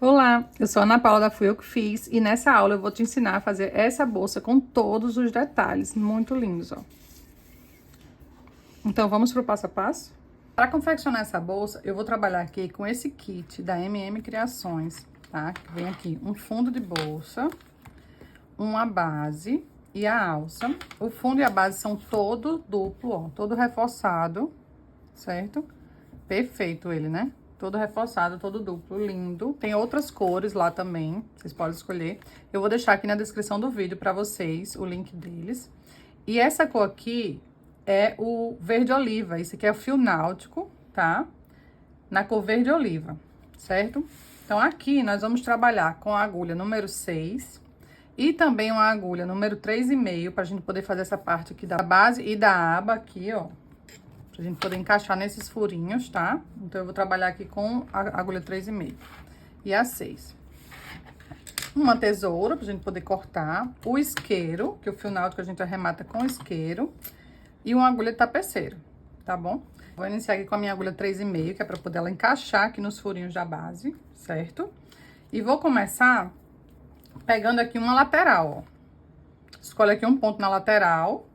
Olá, eu sou a Ana Paula da Fui Eu Que Fiz e nessa aula eu vou te ensinar a fazer essa bolsa com todos os detalhes, muito lindos, ó. Então, vamos pro passo a passo? Para confeccionar essa bolsa, eu vou trabalhar aqui com esse kit da MM Criações, tá? Vem aqui um fundo de bolsa, uma base e a alça. O fundo e a base são todo duplo, ó, todo reforçado, certo? Perfeito ele, né? Todo reforçado, todo duplo, lindo. Tem outras cores lá também, vocês podem escolher. Eu vou deixar aqui na descrição do vídeo pra vocês o link deles. E essa cor aqui é o verde oliva. Esse aqui é o fio náutico, tá? Na cor verde oliva, certo? Então, aqui nós vamos trabalhar com a agulha número 6 e também uma agulha número 3,5 pra gente poder fazer essa parte aqui da base e da aba aqui, ó. Pra gente poder encaixar nesses furinhos, tá? Então, eu vou trabalhar aqui com a agulha 3,5 e a 6. Uma tesoura pra gente poder cortar. O isqueiro, que o fio náutico a gente arremata com isqueiro. E uma agulha tapeceiro, tá bom? Vou iniciar aqui com a minha agulha 3,5, que é pra poder ela encaixar aqui nos furinhos da base, certo? E vou começar pegando aqui uma lateral, ó. Escolhe aqui um ponto na lateral,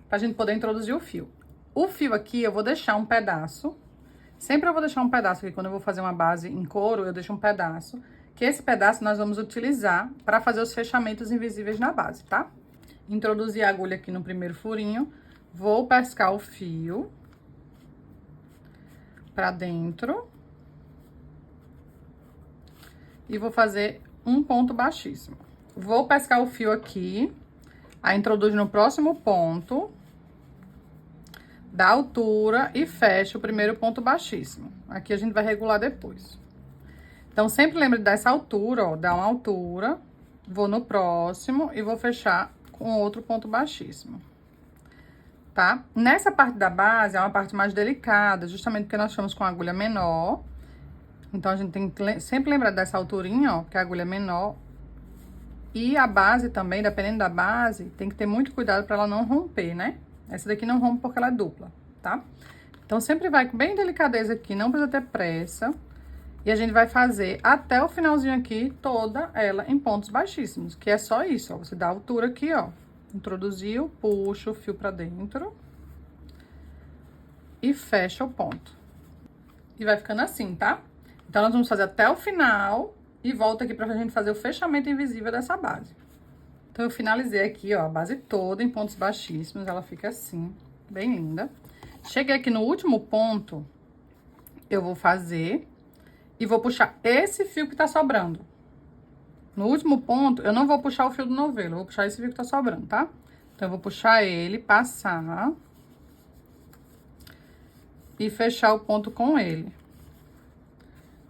pra gente poder introduzir o fio. O fio aqui, eu vou deixar um pedaço. Sempre eu vou deixar um pedaço aqui, quando eu vou fazer uma base em couro, eu deixo um pedaço. Que esse pedaço nós vamos utilizar para fazer os fechamentos invisíveis na base, tá? Introduzir a agulha aqui no primeiro furinho. Vou pescar o fio pra dentro. E vou fazer um ponto baixíssimo. Vou pescar o fio aqui. Aí, introduzo no próximo ponto da altura e fecho o primeiro ponto baixíssimo. Aqui a gente vai regular depois. Então, sempre lembre dessa altura, ó, dá uma altura, vou no próximo e vou fechar com outro ponto baixíssimo, tá? Nessa parte da base é uma parte mais delicada, justamente porque nós estamos com a agulha menor. Então, a gente tem que sempre lembrar dessa alturinha, ó, que a agulha é menor. E a base também, dependendo da base, tem que ter muito cuidado para ela não romper, né? Essa daqui não rompe porque ela é dupla, tá? Então, sempre vai com bem delicadeza aqui, não precisa ter pressa. E a gente vai fazer até o finalzinho aqui, toda ela em pontos baixíssimos, que é só isso, ó. Você dá a altura aqui, ó. Introduziu, puxa o fio pra dentro. E fecha o ponto. E vai ficando assim, tá? Então, nós vamos fazer até o final e volta aqui pra gente fazer o fechamento invisível dessa base. Então, eu finalizei aqui, ó, a base toda em pontos baixíssimos, ela fica assim, bem linda. Cheguei aqui no último ponto, eu vou fazer e vou puxar esse fio que tá sobrando. No último ponto, eu não vou puxar o fio do novelo, eu vou puxar esse fio que tá sobrando, tá? Então, eu vou puxar ele, passar e fechar o ponto com ele.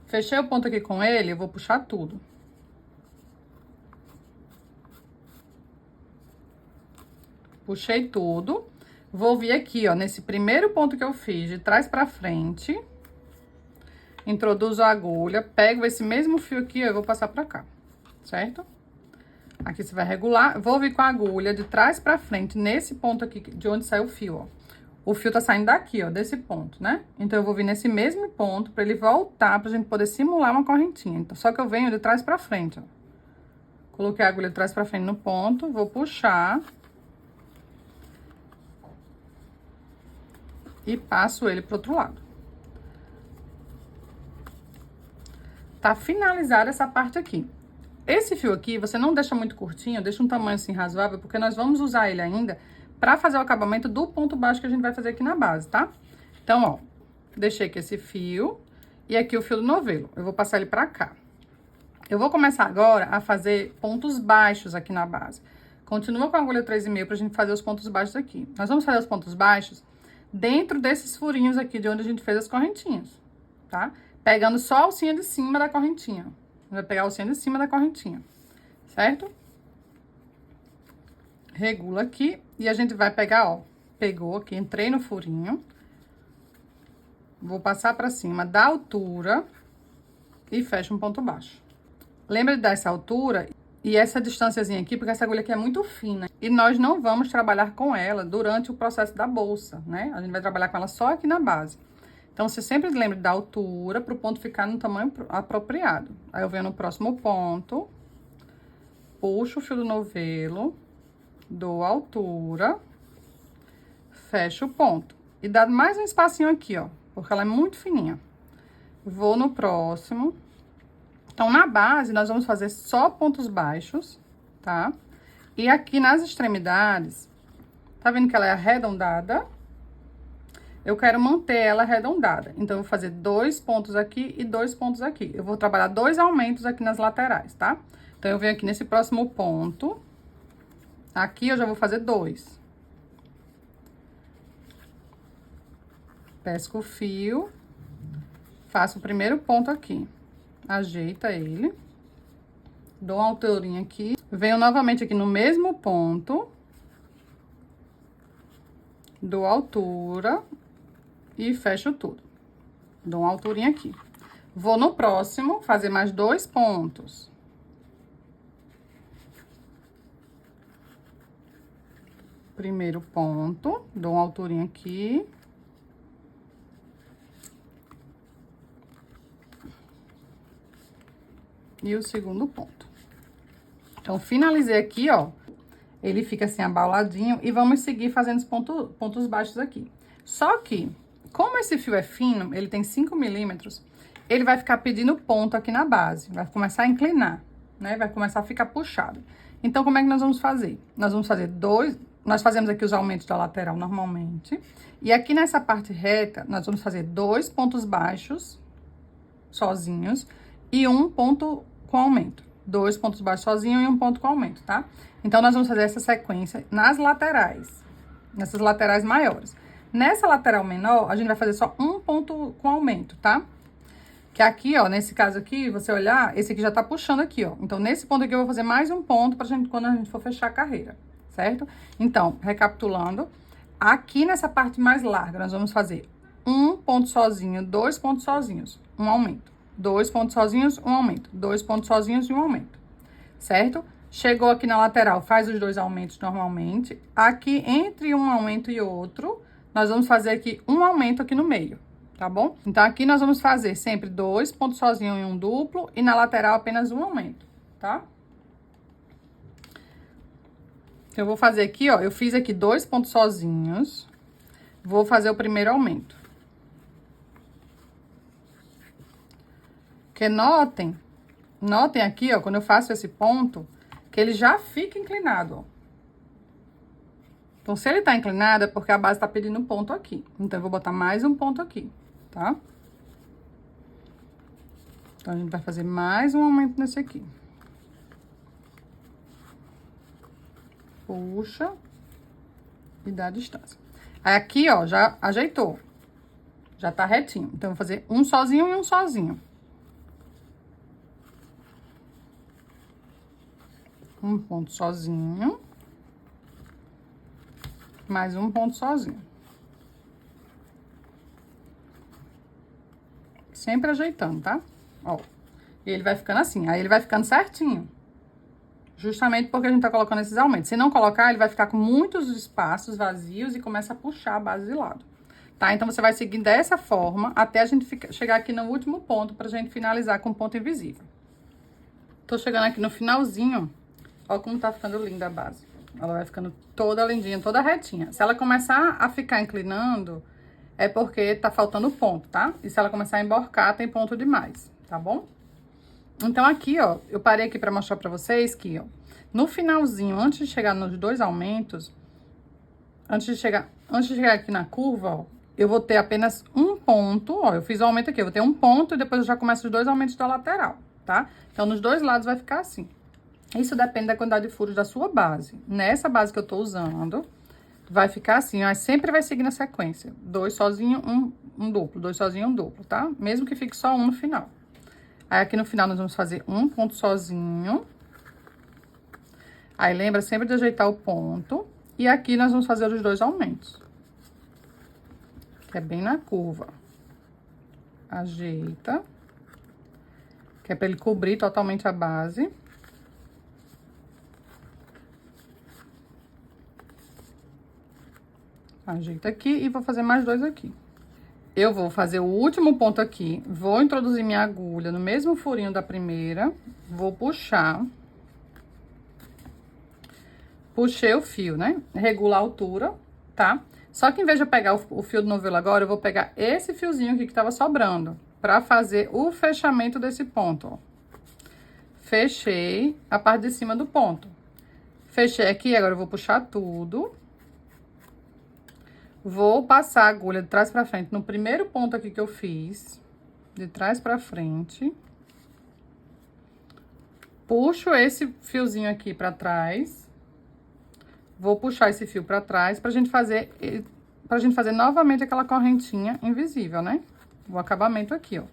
Fechei o ponto aqui com ele, eu vou puxar tudo. Puxei tudo. Vou vir aqui, ó, nesse primeiro ponto que eu fiz, de trás pra frente. Introduzo a agulha, pego esse mesmo fio aqui, ó, eu vou passar pra cá, certo? Aqui você vai regular. Vou vir com a agulha de trás pra frente, nesse ponto aqui, de onde sai o fio, ó. O fio tá saindo daqui, ó, desse ponto, né? Então, eu vou vir nesse mesmo ponto pra ele voltar, pra gente poder simular uma correntinha. Então, só que eu venho de trás pra frente, ó. Coloquei a agulha de trás pra frente no ponto, vou puxar. E passo ele pro outro lado. Tá finalizada essa parte aqui. Esse fio aqui, você não deixa muito curtinho, deixa um tamanho assim razoável, porque nós vamos usar ele ainda pra fazer o acabamento do ponto baixo que a gente vai fazer aqui na base, tá? Então, ó, deixei aqui esse fio e aqui o fio do novelo. Eu vou passar ele pra cá. Eu vou começar agora a fazer pontos baixos aqui na base. Continua com a agulha 3,5 pra gente fazer os pontos baixos aqui. Nós vamos fazer os pontos baixos dentro desses furinhos aqui de onde a gente fez as correntinhas, tá? Pegando só a alcinha de cima da correntinha. Vai pegar a alcinha de cima da correntinha, certo? Regula aqui e a gente vai pegar, ó. Pegou aqui, entrei no furinho. Vou passar pra cima da altura e fecho um ponto baixo. Lembra de dar essa altura e essa distânciazinha aqui, porque essa agulha aqui é muito fina. E nós não vamos trabalhar com ela durante o processo da bolsa, né? A gente vai trabalhar com ela só aqui na base. Então, você sempre lembre da altura para o ponto ficar no tamanho apropriado. Aí, eu venho no próximo ponto, puxo o fio do novelo, dou altura, fecho o ponto. E dá mais um espacinho aqui, ó, porque ela é muito fininha. Vou no próximo. Então, na base, nós vamos fazer só pontos baixos, tá? E aqui nas extremidades, tá vendo que ela é arredondada? Eu quero manter ela arredondada. Então, eu vou fazer 2 pontos aqui e 2 pontos aqui. Eu vou trabalhar 2 aumentos aqui nas laterais, tá? Então, eu venho aqui nesse próximo ponto. Aqui, eu já vou fazer 2. Pesco o fio. Faço o primeiro ponto aqui. Ajeita ele. Dou uma alturinha aqui. Venho novamente aqui no mesmo ponto. Dou altura. E fecho tudo. Dou uma alturinha aqui. Vou no próximo, fazer mais 2 pontos. Primeiro ponto, dou uma alturinha aqui. E o segundo ponto. Então, finalizei aqui, ó. Ele fica assim, abauladinho. E vamos seguir fazendo os pontos baixos aqui. Só que, como esse fio é fino, ele tem 5 milímetros, ele vai ficar pedindo ponto aqui na base. Vai começar a inclinar, né? Vai começar a ficar puxado. Então, como é que nós vamos fazer? Nós vamos fazer nós fazemos aqui os aumentos da lateral normalmente. E aqui nessa parte reta, nós vamos fazer 2 pontos baixos, sozinhos, e 1 ponto com aumento. 2 pontos baixos sozinho e 1 ponto com aumento, tá? Então, nós vamos fazer essa sequência nas laterais, nessas laterais maiores. Nessa lateral menor, a gente vai fazer só 1 ponto com aumento, tá? Que aqui, ó, nesse caso aqui, você olhar, esse aqui já tá puxando aqui, ó. Então, nesse ponto aqui, eu vou fazer mais um ponto pra gente, quando a gente for fechar a carreira, certo? Então, recapitulando, aqui nessa parte mais larga, nós vamos fazer 1 ponto sozinho, 2 pontos sozinhos, um aumento. 2 pontos sozinhos, um aumento. 2 pontos sozinhos e um aumento, certo? Chegou aqui na lateral, faz os 2 aumentos normalmente. Aqui, entre um aumento e outro, nós vamos fazer aqui um aumento aqui no meio, tá bom? Então, aqui nós vamos fazer sempre 2 pontos sozinhos e um duplo, e na lateral apenas um aumento, tá? Então, eu vou fazer aqui, ó, eu fiz aqui 2 pontos sozinhos, vou fazer o primeiro aumento. Porque notem aqui, ó, quando eu faço esse ponto, que ele já fica inclinado, ó. Então, se ele tá inclinado, é porque a base tá pedindo ponto aqui. Então, eu vou botar mais um ponto aqui, tá? Então, a gente vai fazer mais um aumento nesse aqui. Puxa. E dá a distância. Aí, aqui, ó, já ajeitou. Já tá retinho. Então, eu vou fazer um sozinho e um sozinho. Um ponto sozinho. Mais um ponto sozinho. Sempre ajeitando, tá? Ó. E ele vai ficando assim. Aí, ele vai ficando certinho. Justamente porque a gente tá colocando esses aumentos. Se não colocar, ele vai ficar com muitos espaços vazios e começa a puxar a base de lado. Tá? Então, você vai seguir dessa forma até a gente chegar aqui no último ponto pra gente finalizar com ponto invisível. Tô chegando aqui no finalzinho. Ó como tá ficando linda a base. Ela vai ficando toda lindinha, toda retinha. Se ela começar a ficar inclinando, é porque tá faltando ponto, tá? E se ela começar a emborcar, tem ponto demais, tá bom? Então, aqui, ó, eu parei aqui pra mostrar pra vocês que, ó, no finalzinho, antes de chegar nos 2 aumentos, antes de chegar aqui na curva, ó, eu vou ter apenas um ponto, ó, eu fiz o aumento aqui, eu vou ter um ponto e depois eu já começo os 2 aumentos da lateral, tá? Então, nos 2 lados vai ficar assim. Isso depende da quantidade de furos da sua base. Nessa base que eu tô usando, vai ficar assim, mas sempre vai seguir na sequência. 2 sozinho, um duplo. 2 sozinho, um duplo, tá? Mesmo que fique só um no final. Aí, aqui no final, nós vamos fazer um ponto sozinho. Aí, lembra sempre de ajeitar o ponto. E aqui, nós vamos fazer os 2 aumentos. Que é bem na curva. Ajeita. Que é pra ele cobrir totalmente a base. Ajeita aqui e vou fazer mais 2 aqui. eu vou fazer o último ponto aqui, vou introduzir minha agulha no mesmo furinho da primeira, vou puxar. Puxei o fio, né? Regula a altura, tá? Só que em vez de eu pegar o fio do novelo agora, eu vou pegar esse fiozinho aqui que tava sobrando, pra fazer o fechamento desse ponto, ó. Fechei a parte de cima do ponto. Fechei aqui, agora eu vou puxar tudo. Vou passar a agulha de trás pra frente no primeiro ponto aqui que eu fiz. De trás pra frente. Puxo esse fiozinho aqui pra trás. Vou puxar esse fio pra trás pra gente fazer novamente aquela correntinha invisível, né? O acabamento aqui, ó.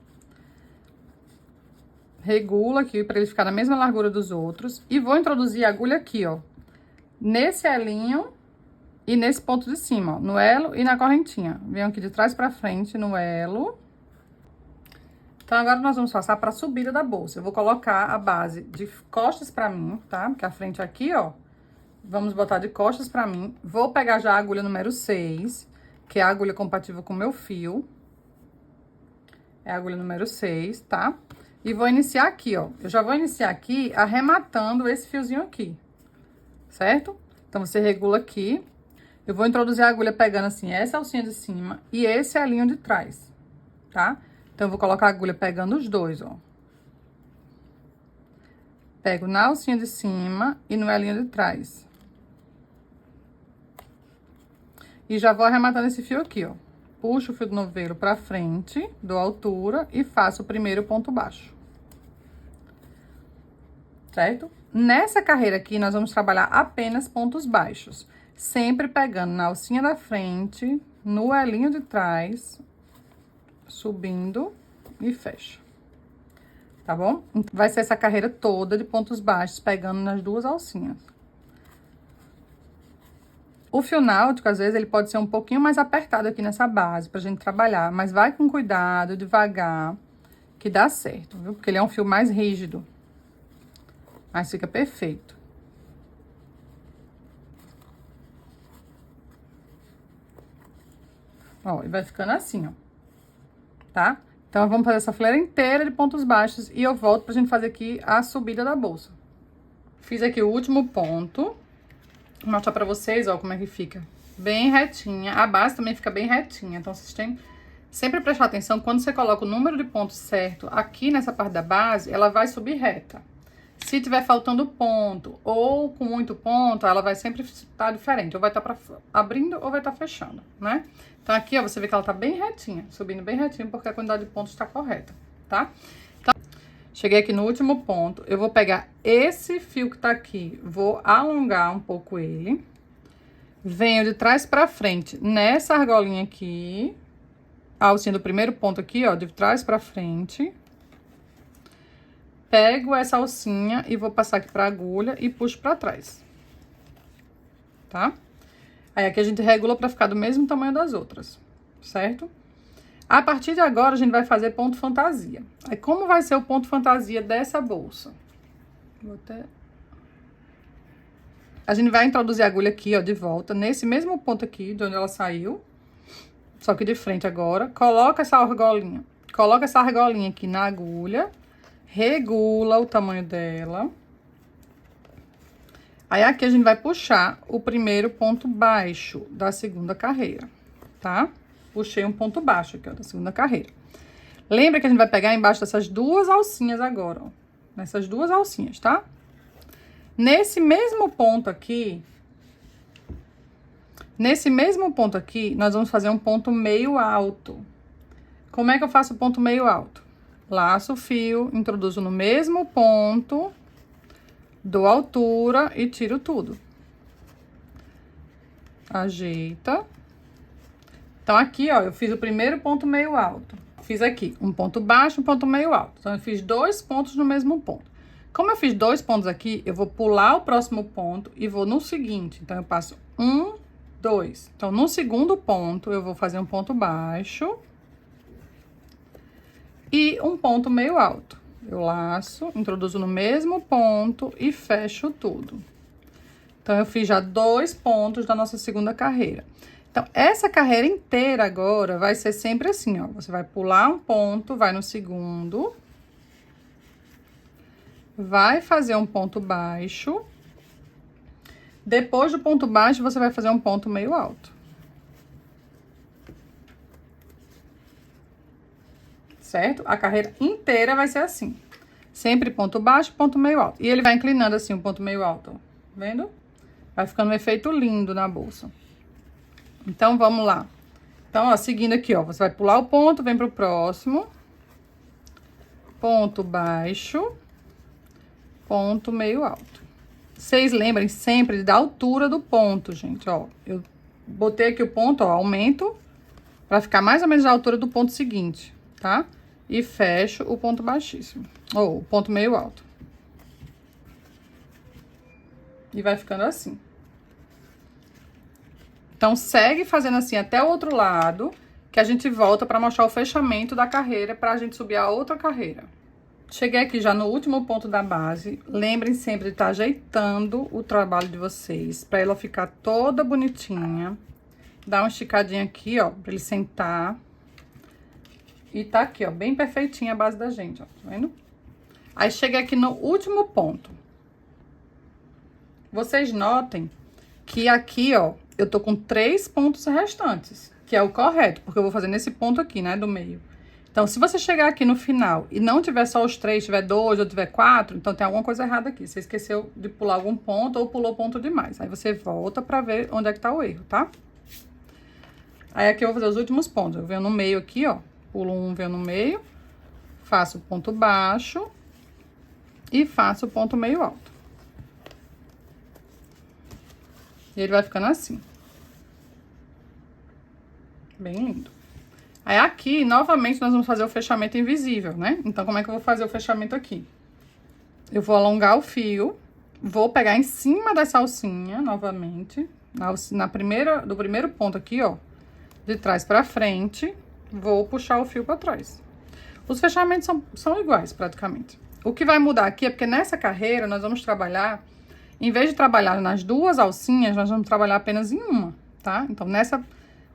Regula aqui pra ele ficar na mesma largura dos outros. E vou introduzir a agulha aqui, ó. Nesse elinho e nesse ponto de cima, ó. No elo e na correntinha. Venho aqui de trás pra frente no elo. Então, agora nós vamos passar pra subida da bolsa. Eu vou colocar a base de costas pra mim, tá? Porque a frente aqui, ó. Vamos botar de costas pra mim. Vou pegar já a agulha número 6, que é a agulha compatível com o meu fio. É a agulha número 6, tá? E vou iniciar aqui, ó. Eu já vou iniciar aqui arrematando esse fiozinho aqui, certo? Então, você regula aqui. Eu vou introduzir a agulha pegando assim essa alcinha de cima e esse alinho de trás, tá? Então, eu vou colocar a agulha pegando os dois, ó. Pego na alcinha de cima e no elinho de trás. E já vou arrematando esse fio aqui, ó. Puxo o fio do novelo pra frente, dou altura e faço o primeiro ponto baixo. Certo? Nessa carreira aqui, nós vamos trabalhar apenas pontos baixos. Sempre pegando na alcinha da frente, no elinho de trás, subindo e fecha. Tá bom? Vai ser essa carreira toda de pontos baixos, pegando nas duas alcinhas. O fio náutico, às vezes, ele pode ser um pouquinho mais apertado aqui nessa base pra gente trabalhar, mas vai com cuidado, devagar, que dá certo, viu? Porque ele é um fio mais rígido. Mas fica perfeito. Ó, e vai ficando assim, ó. Tá? Então, vamos fazer essa fileira inteira de pontos baixos e eu volto pra gente fazer aqui a subida da bolsa. Fiz aqui o último ponto. Vou mostrar pra vocês, ó, como é que fica. Bem retinha. A base também fica bem retinha. Então, vocês têm sempre prestar atenção. Quando você coloca o número de pontos certo aqui nessa parte da base, ela vai subir reta. Se tiver faltando ponto ou com muito ponto, ela vai sempre estar diferente. Ou vai estar abrindo ou vai estar fechando, né? Então, aqui, ó, você vê que ela tá bem retinha. Subindo bem retinho, porque a quantidade de pontos está correta, tá? Então, cheguei aqui no último ponto, eu vou pegar esse fio que tá aqui, vou alongar um pouco ele. Venho de trás pra frente nessa argolinha aqui, a alcinha do primeiro ponto aqui, ó, de trás pra frente. Pego essa alcinha e vou passar aqui pra agulha e puxo pra trás. Tá? Aí, aqui a gente regula pra ficar do mesmo tamanho das outras, certo? A partir de agora, a gente vai fazer ponto fantasia. Aí, como vai ser o ponto fantasia dessa bolsa? Vou até... A gente vai introduzir a agulha aqui, ó, de volta, nesse mesmo ponto aqui, de onde ela saiu. Só que de frente agora. Coloca essa argolinha. Coloca essa argolinha aqui na agulha. Regula o tamanho dela. Aí, aqui a gente vai puxar o primeiro ponto baixo da segunda carreira, tá? Puxei um ponto baixo aqui, ó, da segunda carreira. Lembra que a gente vai pegar embaixo dessas duas alcinhas agora, ó. Nessas duas alcinhas, tá? Nesse mesmo ponto aqui, nós vamos fazer um ponto meio alto. Como é que eu faço o ponto meio alto? Laço o fio, introduzo no mesmo ponto, dou altura e tiro tudo. Ajeita. Então, aqui, ó, eu fiz o primeiro ponto meio alto. Fiz aqui um ponto baixo, um ponto meio alto. Então, eu fiz 2 pontos no mesmo ponto. Como eu fiz 2 pontos aqui, eu vou pular o próximo ponto e vou no seguinte. Então, eu passo 1, 2. Então, no segundo ponto, eu vou fazer um ponto baixo e um ponto meio alto. Eu laço, introduzo no mesmo ponto e fecho tudo. Então, eu fiz já 2 pontos da nossa segunda carreira. Então, essa carreira inteira agora vai ser sempre assim, ó. Você vai pular um ponto, vai no segundo. Vai fazer um ponto baixo. Depois do ponto baixo, você vai fazer um ponto meio alto. Certo? A carreira inteira vai ser assim. Sempre ponto baixo, ponto meio alto. E ele vai inclinando assim, um ponto meio alto, ó. Vendo? Vai ficando um efeito lindo na bolsa. Então, vamos lá. Então, ó, seguindo aqui, ó. Você vai pular o ponto, vem pro próximo. Ponto baixo. Ponto meio alto. Vocês lembrem sempre da altura do ponto, gente, ó. Eu botei aqui o ponto, ó, aumento pra ficar mais ou menos da altura do ponto seguinte, tá? E fecho o ponto baixíssimo, ou o ponto meio alto. E vai ficando assim. Então, segue fazendo assim até o outro lado, que a gente volta pra mostrar o fechamento da carreira pra gente subir a outra carreira. Cheguei aqui já no último ponto da base. Lembrem sempre de estar ajeitando o trabalho de vocês, pra ela ficar toda bonitinha. Dá uma esticadinha aqui, ó, pra ele sentar. E tá aqui, ó, bem perfeitinha a base da gente, ó, tá vendo? Aí, cheguei aqui no último ponto. Vocês notem que aqui, ó, eu tô com 3 pontos restantes, que é o correto, porque eu vou fazer nesse ponto aqui, né, do meio. Então, se você chegar aqui no final e não tiver só os 3, tiver 2 ou tiver 4, então tem alguma coisa errada aqui. Você esqueceu de pular algum ponto ou pulou ponto demais. Aí, você volta pra ver onde é que tá o erro, tá? Aí, aqui eu vou fazer os últimos pontos. Eu venho no meio aqui, ó. Pulo um, venho no meio. Faço ponto baixo. E faço ponto meio alto. E ele vai ficando assim. Bem lindo. Aí, aqui, novamente, nós vamos fazer o fechamento invisível, né? Então, como é que eu vou fazer o fechamento aqui? Eu vou alongar o fio, vou pegar em cima dessa alcinha, novamente, do primeiro ponto aqui, ó, de trás pra frente, vou puxar o fio pra trás. Os fechamentos são iguais, praticamente. O que vai mudar aqui é porque nessa carreira, nós vamos trabalhar, em vez de trabalhar nas 2 alcinhas, nós vamos trabalhar apenas em uma, tá? Então, nessa...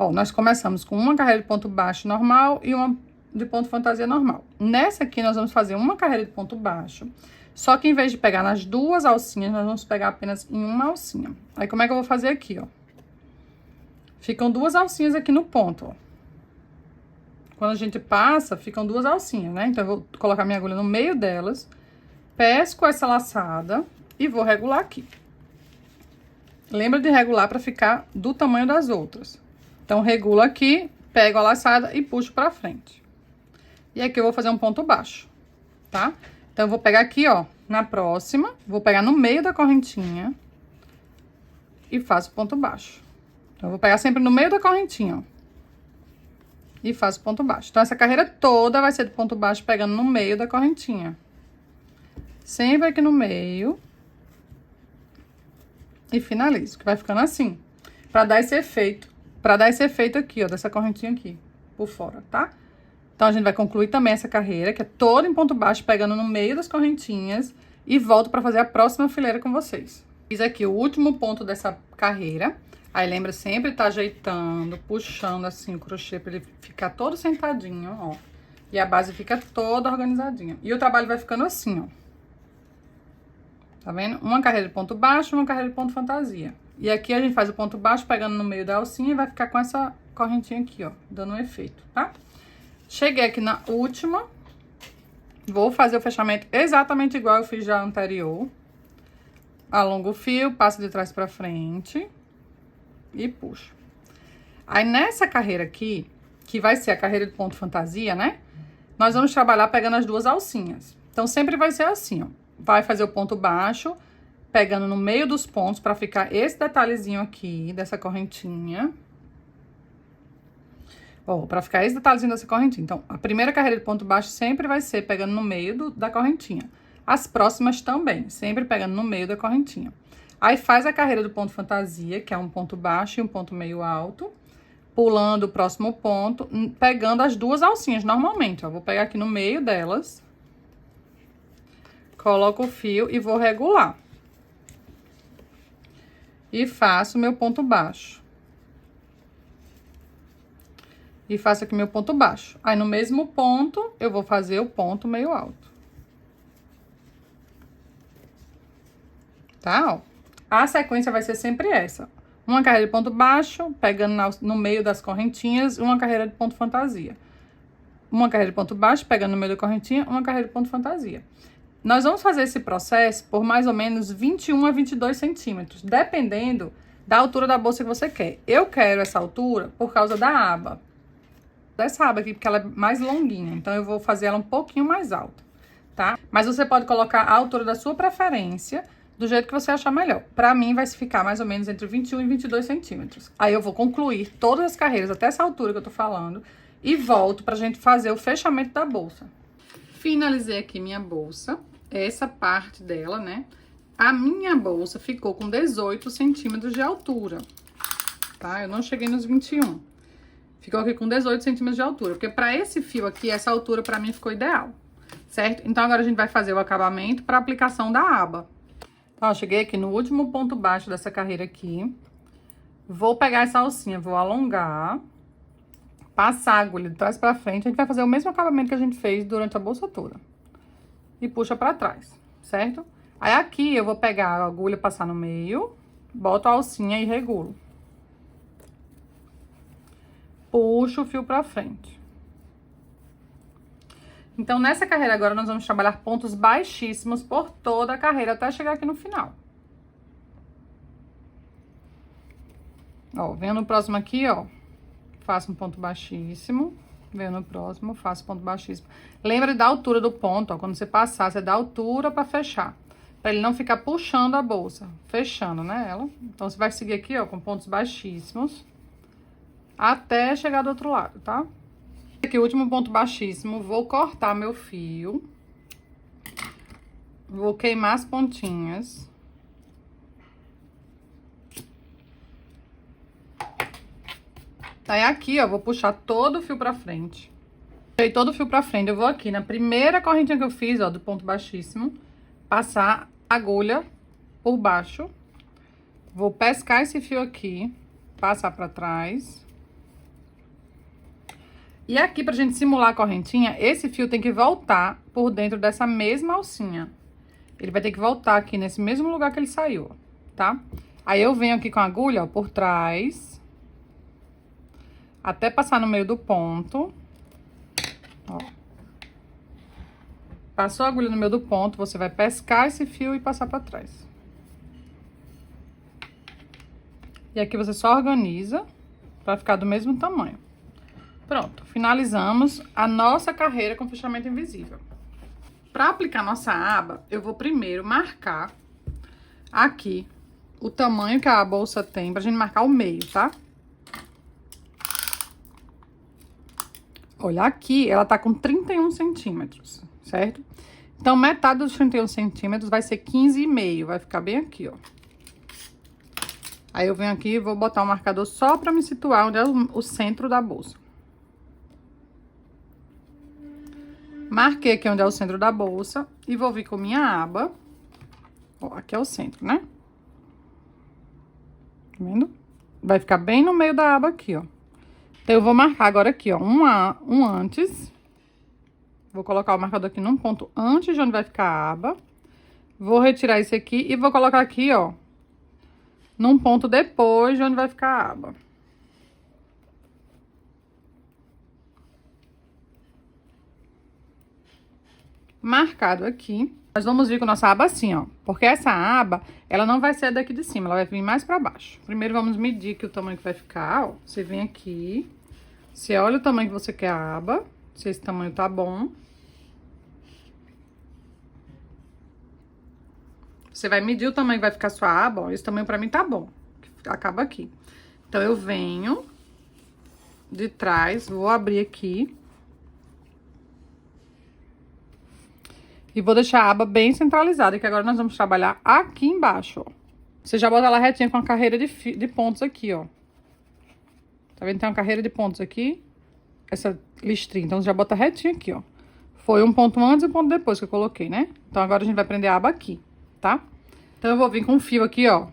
Ó, nós começamos com uma carreira de ponto baixo normal e uma de ponto fantasia normal. Nessa aqui, nós vamos fazer uma carreira de ponto baixo. Só que em vez de pegar nas 2 alcinhas, nós vamos pegar apenas em uma alcinha. Aí, como é que eu vou fazer aqui, ó? Ficam 2 alcinhas aqui no ponto, ó. Quando a gente passa, ficam 2 alcinhas, né? Então, eu vou colocar minha agulha no meio delas, pesco essa laçada e vou regular aqui. Lembra de regular para ficar do tamanho das outras. Então, regulo aqui, pego a laçada e puxo pra frente. E aqui eu vou fazer um ponto baixo, tá? Então, eu vou pegar aqui, ó, na próxima, vou pegar no meio da correntinha e faço ponto baixo. Então, eu vou pegar sempre no meio da correntinha, ó, e faço ponto baixo. Então, essa carreira toda vai ser de ponto baixo pegando no meio da correntinha. Sempre aqui no meio. E finalizo, que vai ficando assim, pra dar esse efeito. Pra dar esse efeito aqui, ó, dessa correntinha aqui, por fora, tá? Então, a gente vai concluir também essa carreira, que é toda em ponto baixo, pegando no meio das correntinhas. E volto pra fazer a próxima fileira com vocês. Fiz aqui o último ponto dessa carreira. Aí, lembra sempre tá ajeitando, puxando assim o crochê pra ele ficar todo sentadinho, ó. E a base fica toda organizadinha. E o trabalho vai ficando assim, ó. Tá vendo? Uma carreira de ponto baixo, uma carreira de ponto fantasia. E aqui a gente faz o ponto baixo pegando no meio da alcinha e vai ficar com essa correntinha aqui, ó, dando um efeito, tá? Cheguei aqui na última. Vou fazer o fechamento exatamente igual eu fiz já anterior. Alongo o fio, passo de trás pra frente e puxo. Aí, nessa carreira aqui, que vai ser a carreira de ponto fantasia, né? Nós vamos trabalhar pegando as 2 alcinhas. Então, sempre vai ser assim, ó. Vai fazer o ponto baixo, pegando no meio dos pontos pra ficar esse detalhezinho aqui, dessa correntinha. Ó, pra ficar esse detalhezinho dessa correntinha. Então, a primeira carreira de ponto baixo sempre vai ser pegando no meio da correntinha. As próximas também, sempre pegando no meio da correntinha. Aí, faz a carreira do ponto fantasia, que é um ponto baixo e um ponto meio alto. Pulando o próximo ponto, pegando as 2 alcinhas normalmente, ó. Vou pegar aqui no meio delas. Coloco o fio e vou regular. E faço meu ponto baixo. E faço aqui meu ponto baixo. Aí, no mesmo ponto, eu vou fazer o ponto meio alto. Tá, ó. A sequência vai ser sempre essa. Uma carreira de ponto baixo, pegando no meio das correntinhas, uma carreira de ponto fantasia. Uma carreira de ponto baixo, pegando no meio da correntinha, uma carreira de ponto fantasia. Nós vamos fazer esse processo por mais ou menos 21 a 22 centímetros, dependendo da altura da bolsa que você quer. Eu quero essa altura por causa da aba. Dessa aba aqui, porque ela é mais longuinha, então eu vou fazer ela um pouquinho mais alta, tá? Mas você pode colocar a altura da sua preferência, do jeito que você achar melhor. Pra mim, vai ficar mais ou menos entre 21 e 22 centímetros. Aí, eu vou concluir todas as carreiras até essa altura que eu tô falando e volto pra gente fazer o fechamento da bolsa. Finalizei aqui minha bolsa, essa parte dela, né? A minha bolsa ficou com 18 centímetros de altura, tá? Eu não cheguei nos 21. Ficou aqui com 18 centímetros de altura, porque pra esse fio aqui, essa altura pra mim ficou ideal, certo? Então, agora a gente vai fazer o acabamento pra aplicação da aba. Então, ó, cheguei aqui no último ponto baixo dessa carreira aqui. Vou pegar essa alcinha, vou alongar, passar a agulha de trás pra frente. A gente vai fazer o mesmo acabamento que a gente fez durante a bolsa toda. E puxa pra trás, certo? Aí, aqui, eu vou pegar a agulha, passar no meio, boto a alcinha e regulo. Puxo o fio pra frente. Então, nessa carreira agora, nós vamos trabalhar pontos baixíssimos por toda a carreira, até chegar aqui no final. Ó, venho no próximo aqui, ó, faço um ponto baixíssimo, venho no próximo, faço ponto baixíssimo. Lembra da altura do ponto, ó, quando você passar, você dá altura pra fechar, pra ele não ficar puxando a bolsa, fechando, né, ela. Então, você vai seguir aqui, ó, com pontos baixíssimos, até chegar do outro lado, tá? Aqui, o último ponto baixíssimo, vou cortar meu fio. Vou queimar as pontinhas. Aí, aqui, ó, vou puxar todo o fio pra frente. Puxei todo o fio pra frente, eu vou aqui na primeira correntinha que eu fiz, ó, do ponto baixíssimo, passar a agulha por baixo. Vou pescar esse fio aqui, passar pra trás. E aqui, pra gente simular a correntinha, esse fio tem que voltar por dentro dessa mesma alcinha. Ele vai ter que voltar aqui nesse mesmo lugar que ele saiu, tá? Aí, eu venho aqui com a agulha, ó, por trás, até passar no meio do ponto, ó. Passou a agulha no meio do ponto, você vai pescar esse fio e passar pra trás. E aqui você só organiza pra ficar do mesmo tamanho. Pronto, finalizamos a nossa carreira com fechamento invisível. Para aplicar nossa aba, eu vou primeiro marcar aqui o tamanho que a bolsa tem, pra gente marcar o meio, tá? Olha, aqui ela tá com 31 centímetros, certo? Então, metade dos 31 centímetros vai ser 15,5, vai ficar bem aqui, ó. Aí, eu venho aqui e vou botar um marcador só pra me situar onde é o centro da bolsa. Marquei aqui onde é o centro da bolsa e vou vir com minha aba. Ó, aqui é o centro, né? Tá vendo? Vai ficar bem no meio da aba aqui, ó. Então, eu vou marcar agora aqui, ó, um antes. Vou colocar o marcador aqui num ponto antes de onde vai ficar a aba. Vou retirar esse aqui e vou colocar aqui, ó, num ponto depois de onde vai ficar a aba. Marcado aqui, nós vamos vir com nossa aba assim, ó, porque essa aba, ela não vai ser daqui de cima, ela vai vir mais pra baixo. Primeiro, vamos medir aqui o tamanho que vai ficar, ó, você vem aqui, você olha o tamanho que você quer a aba, se esse tamanho tá bom. Você vai medir o tamanho que vai ficar sua aba, ó, esse tamanho pra mim tá bom, acaba aqui. Então, eu venho de trás, vou abrir aqui. E vou deixar a aba bem centralizada, que agora nós vamos trabalhar aqui embaixo, ó. Você já bota ela retinha com a carreira de pontos aqui, ó. Tá vendo? Tem uma carreira de pontos aqui, essa listrinha. Então, você já bota retinho aqui, ó. Foi um ponto antes e um ponto depois que eu coloquei, né? Então, agora a gente vai prender a aba aqui, tá? Então, eu vou vir com um fio aqui, ó.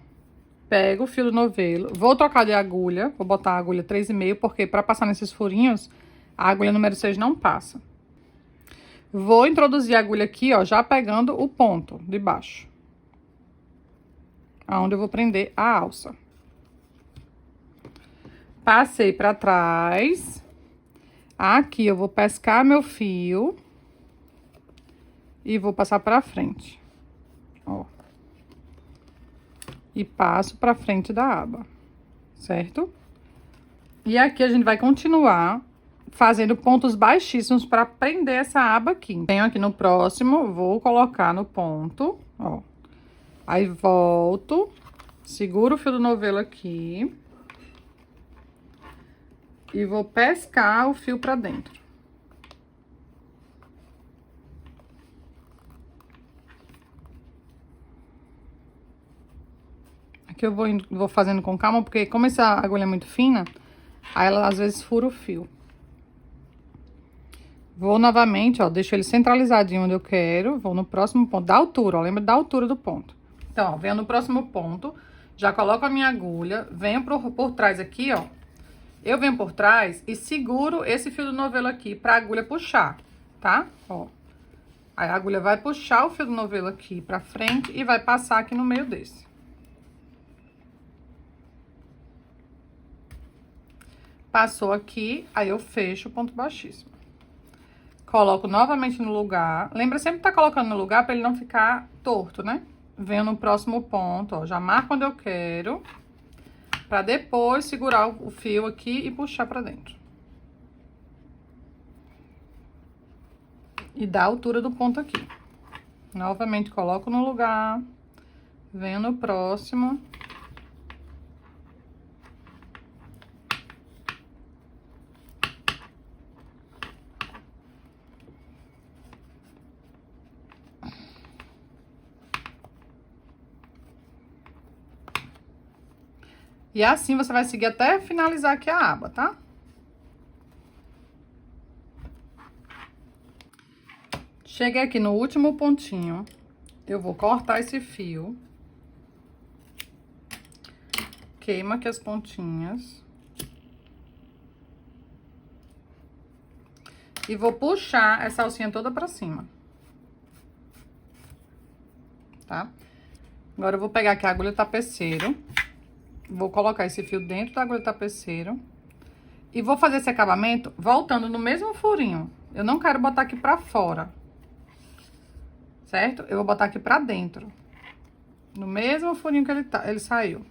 pego o fio do novelo, vou trocar de agulha, vou botar a agulha 3,5, porque para passar nesses furinhos, a agulha número 6 não passa. Vou introduzir a agulha aqui, ó, já pegando o ponto de baixo. Aonde eu vou prender a alça. Passei pra trás. Aqui eu vou pescar meu fio. E vou passar pra frente. Ó. E passo pra frente da aba. Certo? E aqui a gente vai continuar fazendo pontos baixíssimos para prender essa aba aqui. Venho aqui no próximo, vou colocar no ponto, ó. Aí volto, seguro o fio do novelo aqui. E vou pescar o fio pra dentro. Aqui eu vou fazendo com calma, porque como essa agulha é muito fina, aí ela às vezes fura o fio. Vou novamente, ó, deixo ele centralizadinho onde eu quero. Vou no próximo ponto, da altura, ó, lembra da altura do ponto. Então, ó, venho no próximo ponto, já coloco a minha agulha, venho por trás aqui, ó. Eu venho por trás e seguro esse fio do novelo aqui pra agulha puxar, tá? Ó. Aí a agulha vai puxar o fio do novelo aqui pra frente e vai passar aqui no meio desse. Passou aqui, aí eu fecho o ponto baixíssimo. Coloco novamente no lugar. Lembra sempre tá colocando no lugar pra ele não ficar torto, né? Venho no próximo ponto, ó. Já marco onde eu quero. Pra depois segurar o fio aqui e puxar pra dentro. E dar a altura do ponto aqui. Novamente coloco no lugar. Venho no próximo. E assim você vai seguir até finalizar aqui a aba, tá? Cheguei aqui no último pontinho. Eu vou cortar esse fio. Queima aqui as pontinhas. E vou puxar essa alcinha toda pra cima. Tá? Agora eu vou pegar aqui a agulha tapeceiro. Vou colocar esse fio dentro da agulha tapeceiro. E vou fazer esse acabamento voltando no mesmo furinho. Eu não quero botar aqui pra fora. Certo? Eu vou botar aqui pra dentro. No mesmo furinho que ele saiu.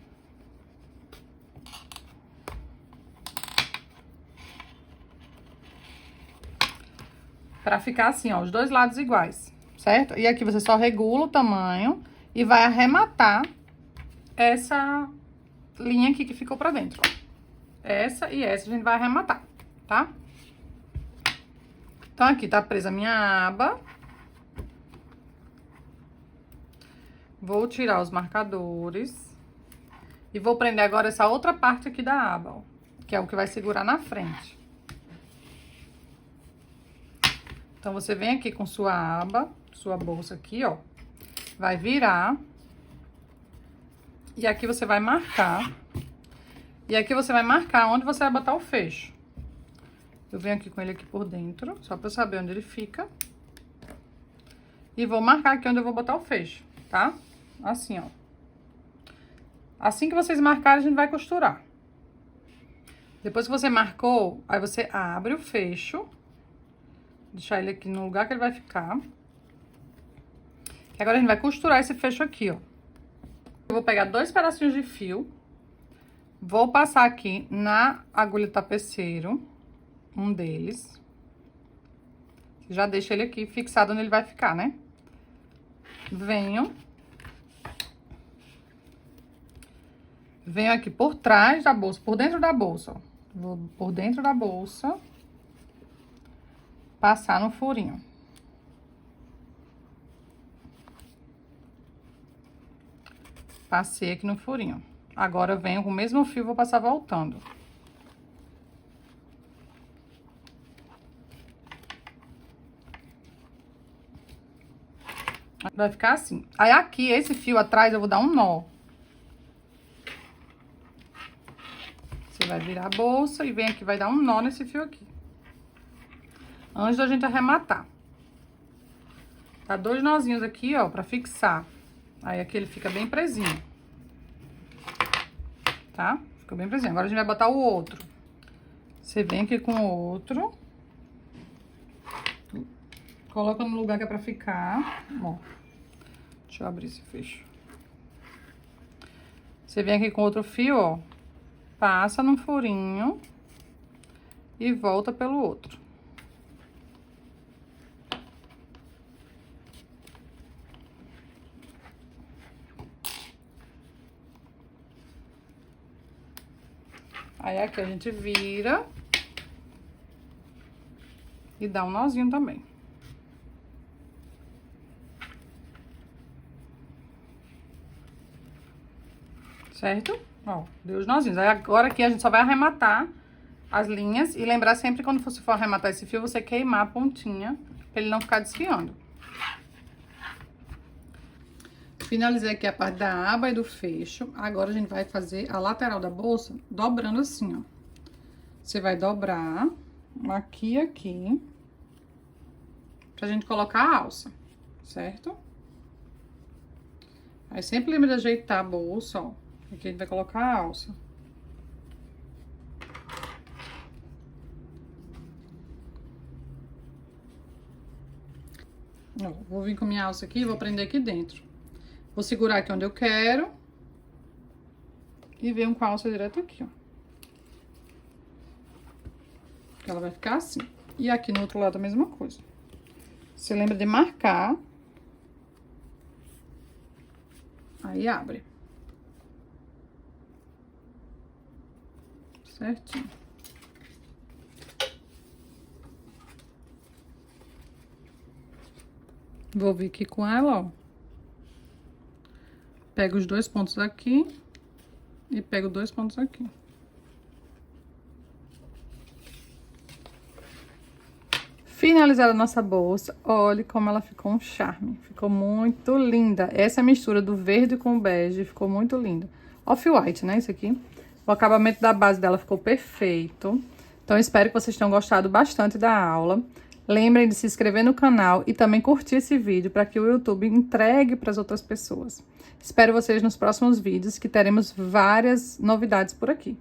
Pra ficar assim, ó, os dois lados iguais. Certo? E aqui você só regula o tamanho e vai arrematar essa linha aqui que ficou pra dentro, ó. Essa e essa a gente vai arrematar, tá? Então, aqui tá presa a minha aba. Vou tirar os marcadores. E vou prender agora essa outra parte aqui da aba, ó. Que é o que vai segurar na frente. Então, você vem aqui com sua aba, sua bolsa aqui, ó. Vai virar. E aqui você vai marcar. E aqui você vai marcar onde você vai botar o fecho. Eu venho aqui com ele aqui por dentro, só pra eu saber onde ele fica. E vou marcar aqui onde eu vou botar o fecho, tá? Assim, ó. Assim que vocês marcarem, a gente vai costurar. Depois que você marcou, aí você abre o fecho. Deixar ele aqui no lugar que ele vai ficar. E agora a gente vai costurar esse fecho aqui, ó. Eu vou pegar 2 pedacinhos de fio. Vou passar aqui na agulha tapeceiro. Um deles. Já deixo ele aqui fixado onde ele vai ficar, né? Venho aqui por trás da bolsa, por dentro da bolsa, ó. Vou por dentro da bolsa. Passar no furinho. Passei aqui no furinho. Agora eu venho com o mesmo fio, vou passar voltando. Vai ficar assim. Aí aqui, esse fio atrás, eu vou dar um nó. Você vai virar a bolsa e vem aqui, vai dar um nó nesse fio aqui. Antes da gente arrematar. Tá 2 nozinhos aqui, ó, pra fixar. Aí aqui ele fica bem presinho. Tá? Ficou bem presinho. Agora a gente vai botar o outro. Você vem aqui com o outro. Coloca no lugar que é pra ficar. Ó. Deixa eu abrir esse fecho. Você vem aqui com outro fio, ó. Passa num furinho. E volta pelo outro. Aí aqui a gente vira. E dá um nozinho também. Certo? Ó, deu os nozinhos. Aí agora aqui a gente só vai arrematar as linhas. E lembrar sempre quando você for arrematar esse fio, você queimar a pontinha, pra ele não ficar desfiando. Finalizei aqui a parte da aba e do fecho. Agora a gente vai fazer a lateral da bolsa dobrando assim, ó. Você vai dobrar aqui e aqui. Pra gente colocar a alça, certo? Aí sempre lembra de ajeitar a bolsa, ó. Aqui a gente vai colocar a alça. Ó, vou vir com minha alça aqui e vou prender aqui dentro. Vou segurar aqui onde eu quero. E venho com a alça direto aqui, ó. Ela vai ficar assim. E aqui no outro lado a mesma coisa. Você lembra de marcar. Aí abre. Certinho. Vou vir aqui com ela, ó. Pego os 2 pontos aqui e pego 2 pontos aqui. Finalizada a nossa bolsa, olha como ela ficou um charme. Ficou muito linda. Essa mistura do verde com o bege ficou muito linda. Off-white, né, isso aqui. O acabamento da base dela ficou perfeito. Então, espero que vocês tenham gostado bastante da aula. Lembrem de se inscrever no canal e também curtir esse vídeo para que o YouTube entregue para as outras pessoas. Espero vocês nos próximos vídeos, que teremos várias novidades por aqui.